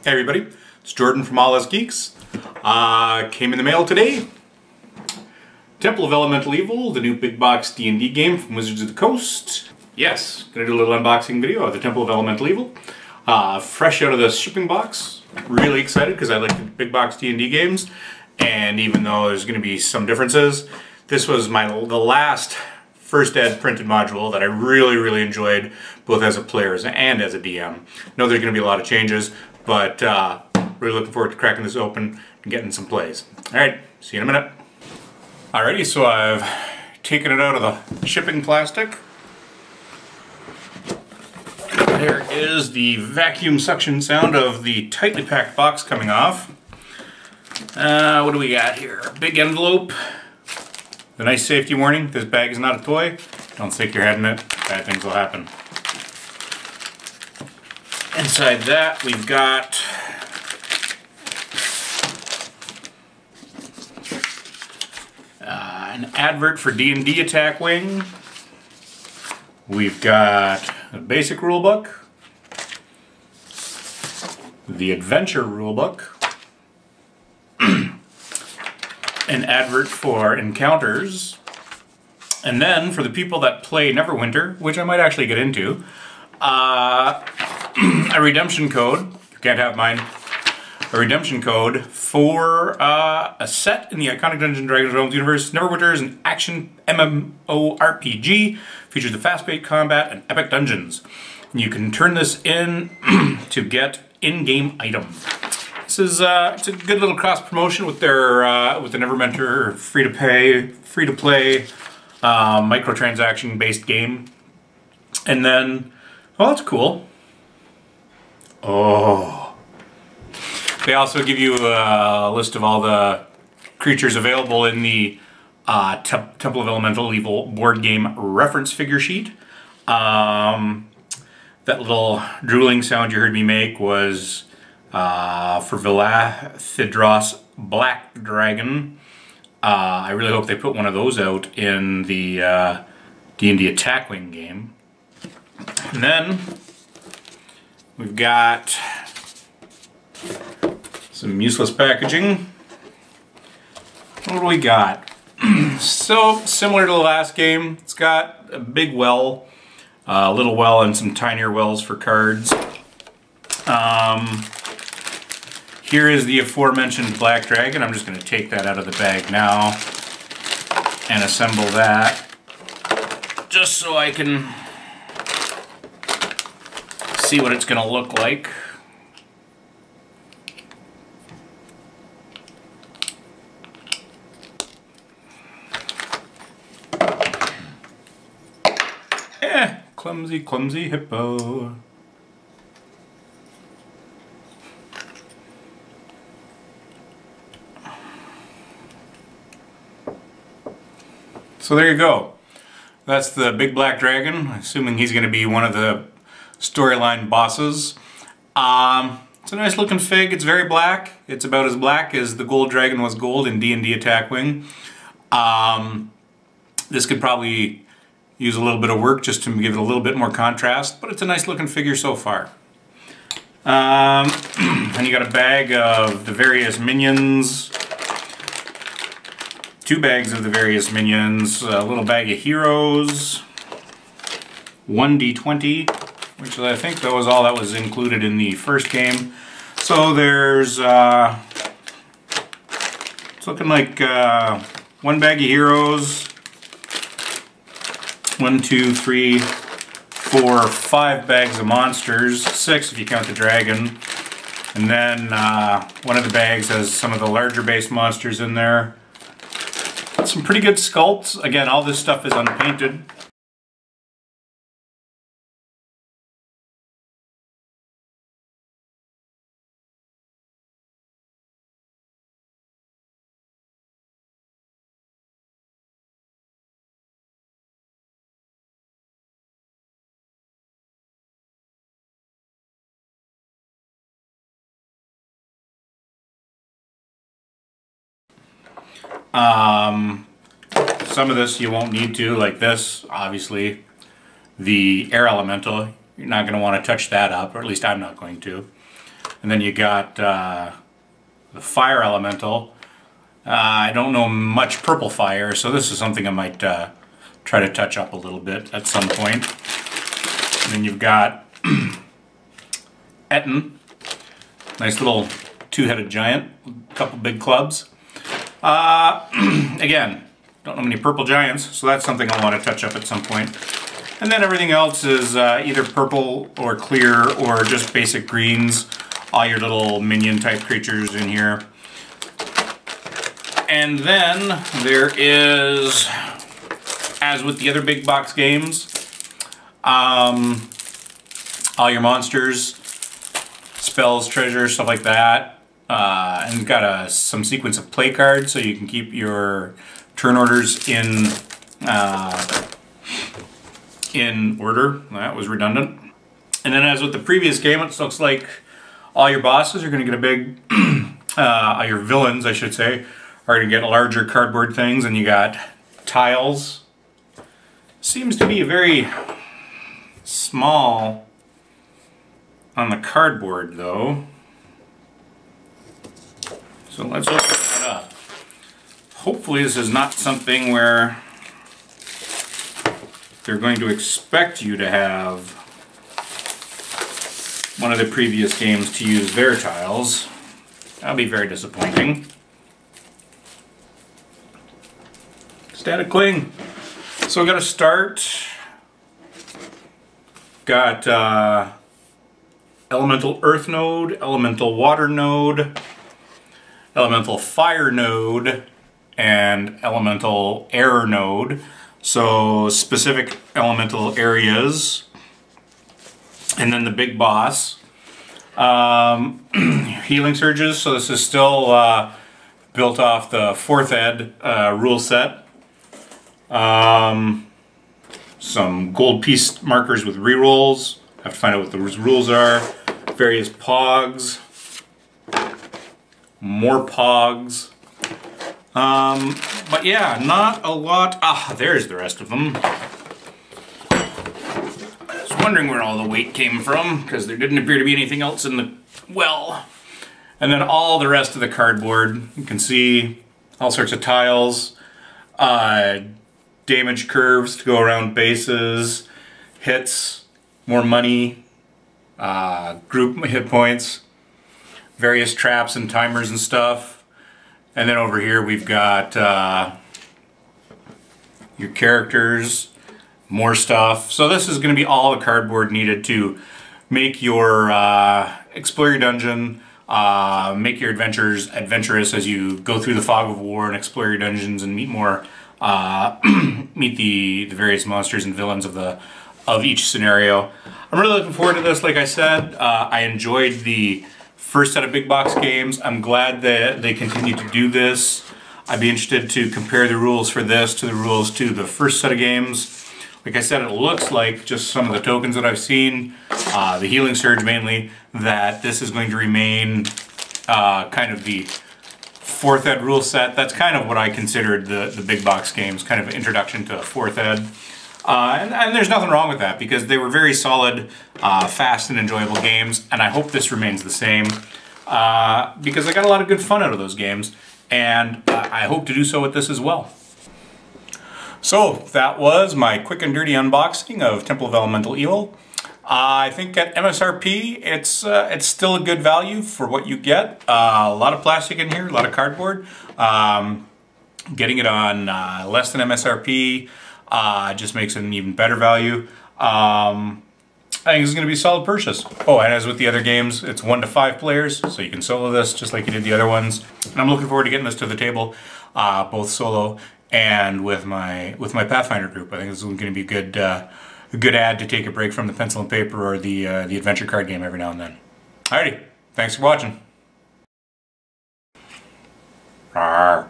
Hey everybody, it's Jordan from All Us Geeks. Came in the mail today. Temple of Elemental Evil, the new big box D&D game from Wizards of the Coast. Yes, gonna do a little unboxing video of the Temple of Elemental Evil. Fresh out of the shipping box. Really excited because I like the big box D&D games. And even though there's gonna be some differences, this was the last first ed printed module that I really enjoyed, both as a player and as a DM. I know there's going to be a lot of changes, but really looking forward to cracking this open and getting some plays. Alright, see you in a minute. Alrighty, so I've taken it out of the shipping plastic. There is the vacuum suction sound of the tightly packed box coming off. What do we got here? Big envelope. The nice safety warning, this bag is not a toy. Don't stick your head in it, bad things will happen. Inside that we've got an advert for D&D Attack Wing. We've got a basic rulebook, the adventure rulebook, an advert for encounters, and then for the people that play Neverwinter, which I might actually get into, a redemption code. You can't have mine. A redemption code for a set in the iconic Dungeons & Dragons Realms universe. Neverwinter is an action MMORPG, features the fast-paced combat and epic dungeons. And you can turn this in to get in-game items. This is it's a good little cross promotion with their with the Neverwinter free-to-play microtransaction based game. And then, oh, that's cool. Oh, they also give you a list of all the creatures available in the Temple of Elemental Evil board game reference figure sheet. That little drooling sound you heard me make was for Villathidros Black Dragon. I really hope they put one of those out in the D&D Attack Wing game. And then we've got some useless packaging. What do we got? So similar to the last game, it's got a big well, a little well, and some tinier wells for cards. Here is the aforementioned Black Dragon. I'm just going to take that out of the bag now and assemble that just so I can see what it's going to look like. Clumsy hippo. So there you go. That's the big black dragon, assuming he's going to be one of the storyline bosses. It's a nice looking fig. It's very black. It's about as black as the gold dragon was gold in D&D Attack Wing. This could probably use a little bit of work just to give it a little bit more contrast, but it's a nice looking figure so far. And you got a bag of the various minions. 2 bags of the various minions, a little bag of heroes, 1d20, which I think that was all that was included in the first game. So there's, it's looking like 1 bag of heroes, 1, 2, 3, 4, 5 bags of monsters, 6 if you count the dragon, and then one of the bags has some of the larger base monsters in there. Some pretty good sculpts. Again, all this stuff is unpainted. Some of this you won't need to, like this, obviously. The air elemental, you're not going to want to touch that up, or at least I'm not going to. And then you got the fire elemental. I don't know much purple fire, so this is something I might try to touch up a little bit at some point. And then you've got Etten, nice little two-headed giant, a couple big clubs. Again, don't know many purple giants, so that's something I want to touch up at some point. And then everything else is either purple or clear or just basic greens. All your little minion type creatures in here. And then there is, as with the other big box games, all your monsters, spells, treasures, stuff like that. And you've got some sequence of play cards so you can keep your turn orders in order. That was redundant. And then as with the previous game, it looks like all your bosses are going to get a big, your villains, I should say, are going to get larger cardboard things, and you got tiles. Seems to be very small on the cardboard though. So let's open that up. Hopefully this is not something where they're going to expect you to have one of the previous games to use their tiles. That'll be very disappointing. Static cling. So we're going to start. Got elemental earth node, elemental water node, elemental fire node, and elemental air node. So specific elemental areas. And then the big boss. Healing surges, so this is still built off the 4th ed rule set. Some gold piece markers with rerolls. I have to find out what those rules are. Various pogs. More pogs. But yeah, not a lot. Ah, there's the rest of them. I was wondering where all the weight came from, because there didn't appear to be anything else in the well. And then all the rest of the cardboard. You can see all sorts of tiles. Damage curves to go around bases. Hits. More money. Group hit points. Various traps and timers and stuff. And then over here we've got your characters, more stuff. So this is going to be all the cardboard needed to make your explore your dungeon, make your adventures adventurous as you go through the fog of war and explore your dungeons and meet more, meet the various monsters and villains of each scenario. I'm really looking forward to this. Like I said, I enjoyed the first set of big box games. I'm glad that they continue to do this. I'd be interested to compare the rules for this to the rules to the first set of games. Like I said, it looks like, just some of the tokens that I've seen, the Healing Surge mainly, that this is going to remain kind of the 4th ed rule set. That's kind of what I considered the big box games, kind of an introduction to 4th ed. And there's nothing wrong with that, because they were very solid, fast and enjoyable games, and I hope this remains the same, because I got a lot of good fun out of those games, and I hope to do so with this as well. So that was my quick and dirty unboxing of Temple of Elemental Evil. I think at MSRP it's still a good value for what you get. A lot of plastic in here, a lot of cardboard. Getting it on less than MSRP just makes it an even better value. I think it's going to be a solid purchase. Oh, and as with the other games, it's 1 to 5 players, so you can solo this just like you did the other ones. And I'm looking forward to getting this to the table, both solo and with my Pathfinder group. I think this is going to be a good add to take a break from the pencil and paper or the adventure card game every now and then. Alrighty, thanks for watching. Rawr.